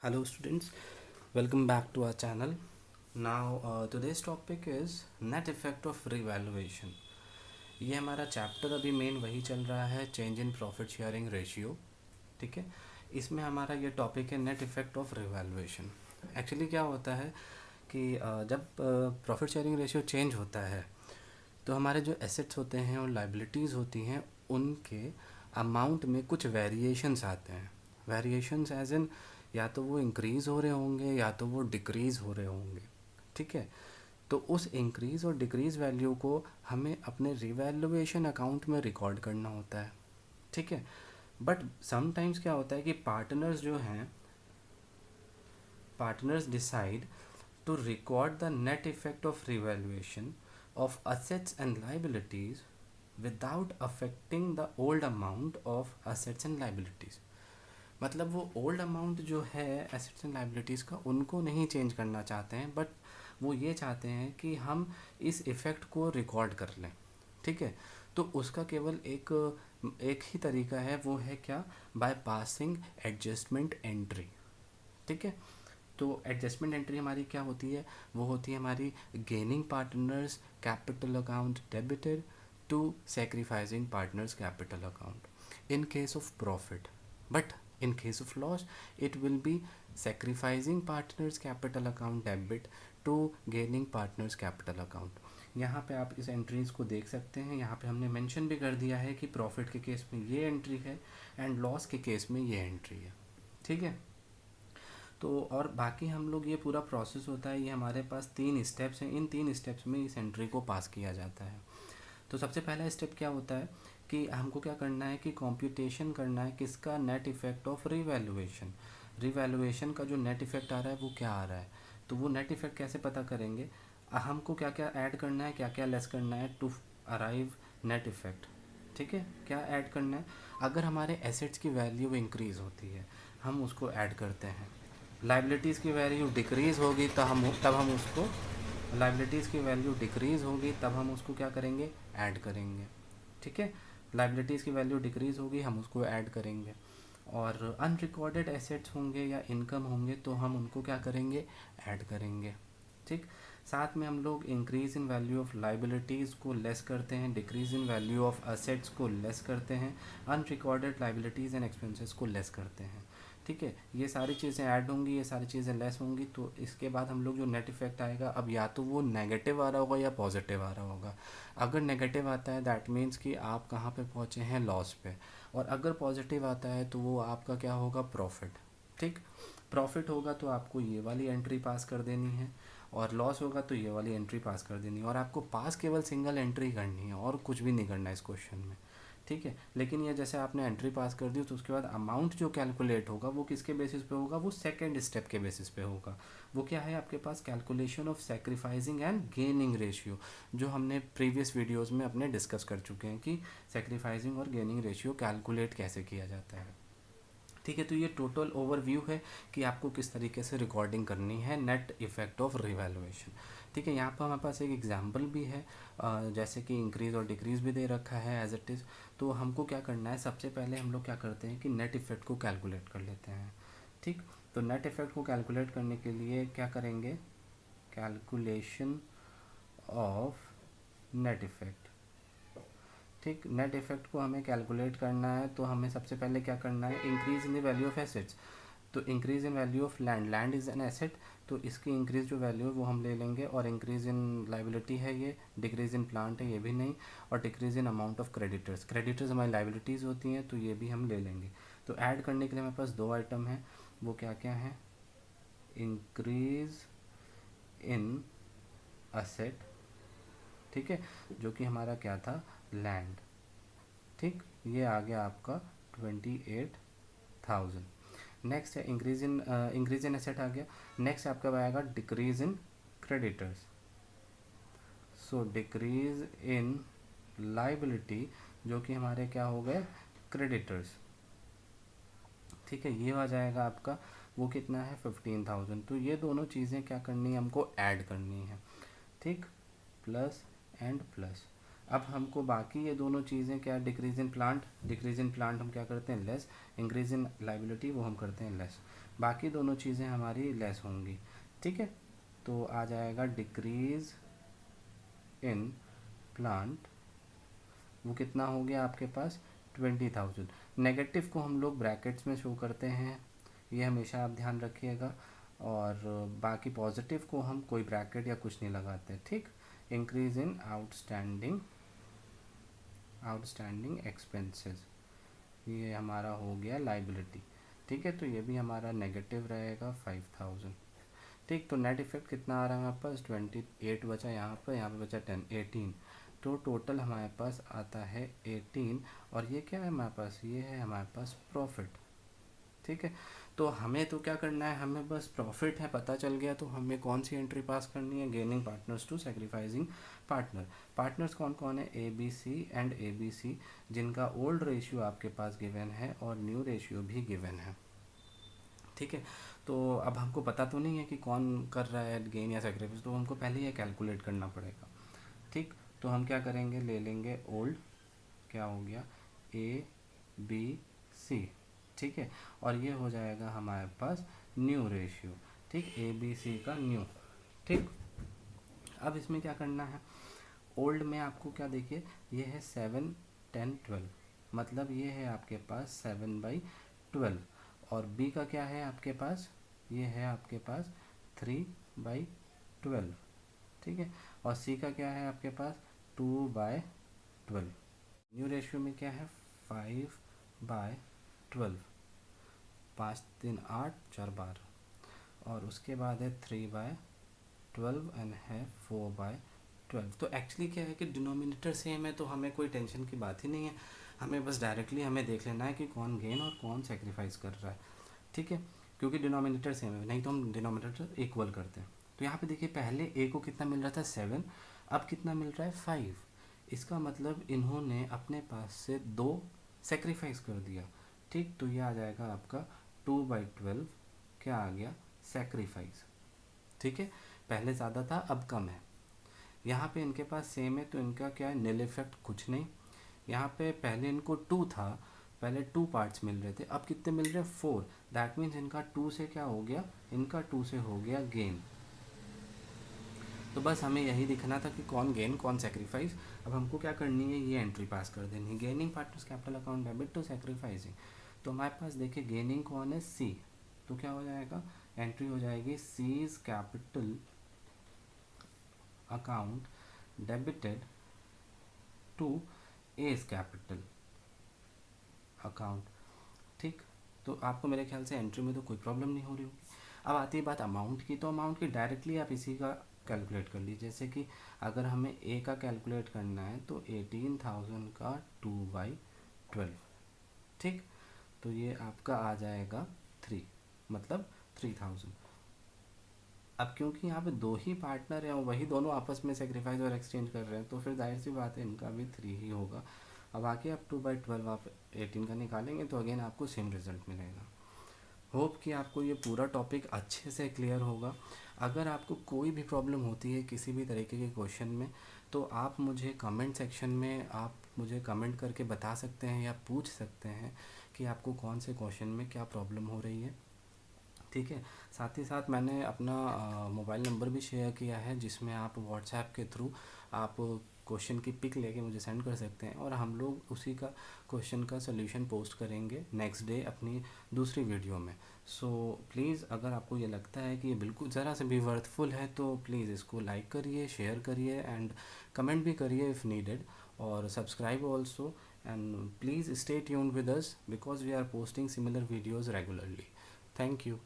Hello students, welcome back to our channel. Now today's topic is net effect of revaluation. ये हमारा chapter अभी main वही चल रहा है, change in profit sharing ratio. ठीक है, इसमें हमारा ये टॉपिक है net effect of revaluation. Actually क्या होता है कि जब प्रॉफिट शेयरिंग रेशियो चेंज होता है तो हमारे जो एसेट्स होते हैं और लाइबिलिटीज़ होती हैं उनके अमाउंट में कुछ वेरिएशंस आते हैं. वेरिएशंस एज इन या तो वो इंक्रीज़ हो रहे होंगे या तो वो डिक्रीज़ हो रहे होंगे. ठीक है, तो उस इंक्रीज़ और डिक्रीज़ वैल्यू को हमें अपने रिवैल्यूएशन अकाउंट में रिकॉर्ड करना होता है. ठीक है, बट समटाइम्स क्या होता है कि पार्टनर्स जो हैं, partners decide to record the net effect of revaluation of assets and liabilities without affecting the old amount of assets and liabilities. मतलब वो ओल्ड अमाउंट जो है एसेट्स एंड लाइबिलिटीज़ का उनको नहीं चेंज करना चाहते हैं, बट वो ये चाहते हैं कि हम इस इफ़ेक्ट को रिकॉर्ड कर लें. ठीक है, तो उसका केवल एक एक ही तरीका है, वो है क्या, बाय पासिंग एडजस्टमेंट एंट्री. ठीक है, तो एडजस्टमेंट एंट्री हमारी क्या होती है, वो होती है हमारी gaining partners capital account debited to sacrificing partners capital account in case of profit. But in case of loss it will be sacrificing partners capital account debit to gaining partners capital account. यहाँ पे आप इस entries को देख सकते हैं. यहाँ पे हमने मेंशन भी कर दिया है कि प्रॉफिट के केस में ये एंट्री है एंड लॉस के केस में ये एंट्री है. ठीक है, तो और बाकी हम लोग ये पूरा प्रोसेस होता है, ये हमारे पास 3 स्टेप्स हैं. इन 3 स्टेप्स में इस एंट्री को पास किया जाता है. तो सबसे पहला स्टेप क्या होता है कि हमको क्या करना है कि कंप्यूटेशन करना है किसका, net effect of revaluation. Revaluation का जो नेट इफ़ेक्ट आ रहा है वो क्या आ रहा है. तो वो नेट इफ़ेक्ट कैसे पता करेंगे, हमको क्या क्या ऐड करना है, क्या क्या लेस करना है टू अराइव नेट इफ़ेक्ट. ठीक है, क्या ऐड करना है, अगर हमारे एसेट्स की वैल्यू इंक्रीज़ होती है हम उसको ऐड करते हैं. लाइबिलिटीज़ की वैल्यू डिक्रीज़ होगी तो तब हम उसको, लाइबिलिटीज़ की वैल्यू डिक्रीज़ होगी तब हम उसको क्या करेंगे, ऐड करेंगे. ठीक है, लाइबिलिटीज़ की वैल्यू डिक्रीज़ होगी हम उसको ऐड करेंगे. और अनरिकॉर्डेड एसेट्स होंगे या इनकम होंगे तो हम उनको क्या करेंगे, ऐड करेंगे. ठीक, साथ में हम लोग increase in value of liabilities को लेस करते हैं, decrease in value of assets को लेस करते हैं, अनरिकॉर्डेड लाइबिलिटीज़ एंड एक्सपेंसेस को लेस करते हैं. ठीक है, ये सारी चीज़ें ऐड होंगी, ये सारी चीज़ें लेस होंगी, तो इसके बाद हम लोग जो नेट इफ़ेक्ट आएगा, अब या तो वो नेगेटिव आ रहा होगा या पॉजिटिव आ रहा होगा. अगर नेगेटिव आता है दैट मीन्स कि आप कहाँ पे पहुँचे हैं, लॉस पे. और अगर पॉजिटिव आता है तो वो आपका क्या होगा, प्रॉफिट. ठीक, प्रॉफिट होगा तो आपको ये वाली एंट्री पास कर देनी है, और लॉस होगा तो ये वाली एंट्री पास कर देनी है. और आपको पास केवल सिंगल एंट्री करनी है और कुछ भी नहीं करना है इस क्वेश्चन में. ठीक है, लेकिन ये जैसे आपने एंट्री पास कर दी तो उसके बाद अमाउंट जो कैलकुलेट होगा वो किसके बेसिस पे होगा, वो सेकंड स्टेप के बेसिस पे होगा. वो क्या है आपके पास, calculation of sacrificing and gaining ratio, जो हमने प्रीवियस वीडियोस में अपने डिस्कस कर चुके हैं कि सेक्रीफाइसिंग और गेनिंग रेशियो कैलकुलेट कैसे किया जाता है. ठीक है, तो ये टोटल ओवरव्यू है कि आपको किस तरीके से रिकॉर्डिंग करनी है नेट इफ़ेक्ट ऑफ रिवैल्यूएशन. ठीक है, यहाँ पर हमारे पास एक एग्जांपल भी है, जैसे कि इंक्रीज़ और डिक्रीज़ भी दे रखा है एज इट इज़. तो हमको क्या करना है, सबसे पहले हम लोग क्या करते हैं कि नेट इफ़ेक्ट को कैलकुलेट कर लेते हैं. ठीक, तो नेट इफ़ेक्ट को कैलकुलेट करने के लिए क्या करेंगे, कैलकुलेशन ऑफ नेट इफ़ेक्ट. ठीक, नेट इफ़ेक्ट को हमें कैलकुलेट करना है तो हमें सबसे पहले क्या करना है, increase in the value of assets. तो increase in value of land, land is an asset, तो इसकी इंक्रीज़ जो वैल्यू है वो हम ले लेंगे. और इंक्रीज़ इन लाइबिलिटी है ये, डिक्रीज़ इन प्लांट है ये भी नहीं, और decrease in amount of creditors, creditors हमारी लाइबिलिटीज़ होती हैं तो ये भी हम ले लेंगे. तो ऐड करने के लिए हमारे पास 2 आइटम हैं, वो क्या क्या हैं, इंक्रीज़ इन असेट. ठीक है, जो कि हमारा क्या था, लैंड. ठीक, ये आ गया आपका 28,000. नेक्स्ट है इंक्रीज इन एसेट आ गया. नेक्स्ट आपका आएगा decrease in creditors. So decrease in liability, जो कि हमारे क्या हो गए, क्रेडिटर्स. ठीक है, ये आ जाएगा आपका, वो कितना है, 15,000. तो ये दोनों चीज़ें क्या करनी है, हमको ऐड करनी है. ठीक, प्लस एंड प्लस. अब हमको बाकी ये दोनों चीज़ें क्या, decrease in plant, decrease in plant हम क्या करते हैं, लेस. इंक्रीज इन लाइबिलिटी वो हम करते हैं लेस. बाकी दोनों चीज़ें हमारी लेस होंगी। ठीक है, तो आ जाएगा डिक्रीज इन प्लांट, वो कितना हो गया आपके पास 20,000। नेगेटिव को हम लोग ब्रैकेट्स में शो करते हैं, ये हमेशा आप ध्यान रखिएगा, और बाकी पॉजिटिव को हम कोई ब्रैकेट या कुछ नहीं लगाते। ठीक, इंक्रीज इन आउटस्टैंडिंग एक्सपेंसेस, ये हमारा हो गया लाइबिलिटी। ठीक है, तो ये भी हमारा नेगेटिव रहेगा 5,000। ठीक, तो नेट इफेक्ट कितना आ रहा है हमारे पास 28 बचा, यहाँ पे बचा 18, तो टोटल हमारे पास आता है 18। और ये क्या है हमारे पास, ये है हमारे पास प्रॉफिट। ठीक है, तो हमें तो क्या करना है, हमें बस प्रॉफिट है पता चल गया, तो हमें कौन सी एंट्री पास करनी है, gaining partners to sacrificing partner. Partners कौन कौन है, A B C and A B C, जिनका ओल्ड रेशियो आपके पास गिवन है और न्यू रेशियो भी गिवन है। ठीक है, तो अब हमको पता तो नहीं है कि कौन कर रहा है गेन या सेक्रीफाइस, तो हमको पहले ये कैलकुलेट करना पड़ेगा। ठीक, तो हम क्या करेंगे, ले लेंगे ओल्ड, क्या हो गया ए बी सी। ठीक है, और ये हो जाएगा हमारे पास न्यू रेशियो। ठीक, ए बी सी का न्यू। ठीक, अब इसमें क्या करना है, ओल्ड में आपको क्या देखिए, ये है 7 10 12, मतलब ये है आपके पास 7/12। और बी का क्या है आपके पास, ये है आपके पास 3/12। ठीक है, और सी का क्या है आपके पास 2/12। न्यू रेशियो में क्या है 5/12, 5 3 8 4 12, और उसके बाद है 3/12 एंड है 4/12। तो एक्चुअली क्या है कि डिनोमिनेटर सेम है, तो हमें कोई टेंशन की बात ही नहीं है, हमें बस डायरेक्टली हमें देख लेना है कि कौन गेन और कौन सेक्रीफाइस कर रहा है। ठीक है, क्योंकि डिनोमिनेटर सेम है, नहीं तो हम डिनोमिनेटर इक्वल करते हैं। तो यहाँ पे देखिए, पहले ए को कितना मिल रहा था 7, अब कितना मिल रहा है 5। इसका मतलब इन्होंने अपने पास से 2 सेक्रीफाइस कर दिया। ठीक, तो ये आ जाएगा आपका 2/12, क्या आ गया सेक्रीफाइस। ठीक है, पहले ज़्यादा था अब कम है। यहाँ पे इनके पास सेम है, तो इनका क्या है नील इफेक्ट कुछ नहीं। यहाँ पे पहले इनको 2 था, पहले 2 पार्ट्स मिल रहे थे, अब कितने मिल रहे हैं 4। दैट मीन्स इनका 2 से क्या हो गया, इनका 2 से हो गया गेन। तो बस हमें यही दिखना था कि कौन गेन कौन सेक्रीफाइस। अब हमको क्या करनी है, ये एंट्री पास कर देनी है, gaining partners capital account debit to sacrificing. तो हमारे पास देखिए गेनिंग कौन है सी, तो क्या हो जाएगा, एंट्री हो जाएगी C's capital account debited to A's capital account. ठीक, तो आपको मेरे ख्याल से एंट्री में तो कोई प्रॉब्लम नहीं हो रही होगी। अब आती है बात अमाउंट की, तो अमाउंट की डायरेक्टली आप इसी का कैलकुलेट कर लीजिए। जैसे कि अगर हमें ए का कैलकुलेट करना है तो 18,000 का 2/12। ठीक, तो ये आपका आ जाएगा 3, मतलब 3,000। अब क्योंकि यहाँ पे 2 ही पार्टनर हैं और वही दोनों आपस में सेक्रीफाइस और एक्सचेंज कर रहे हैं, तो फिर जाहिर सी बात है इनका भी 3 ही होगा। अब आके आप 2/12 आप 18 का निकालेंगे तो अगेन आपको सेम रिजल्ट मिलेगा। होप कि आपको ये पूरा टॉपिक अच्छे से क्लियर होगा। अगर आपको कोई भी प्रॉब्लम होती है किसी भी तरीके के क्वेश्चन में, तो आप मुझे कमेंट सेक्शन में आप मुझे कमेंट करके बता सकते हैं या पूछ सकते हैं कि आपको कौन से क्वेश्चन में क्या प्रॉब्लम हो रही है। ठीक है, साथ ही साथ मैंने अपना मोबाइल नंबर भी शेयर किया है, जिसमें आप व्हाट्सएप के थ्रू आप क्वेश्चन की पिक लेके मुझे सेंड कर सकते हैं, और हम लोग उसी का क्वेश्चन का सोल्यूशन पोस्ट करेंगे नेक्स्ट डे अपनी दूसरी वीडियो में। सो प्लीज़, अगर आपको ये लगता है कि ये बिल्कुल ज़रा से भी वर्थफुल है, तो प्लीज़ इसको लाइक करिए, शेयर करिए एंड कमेंट भी करिए इफ़ नीडेड, और subscribe also, and please stay tuned with us because we are posting similar videos regularly. Thank you.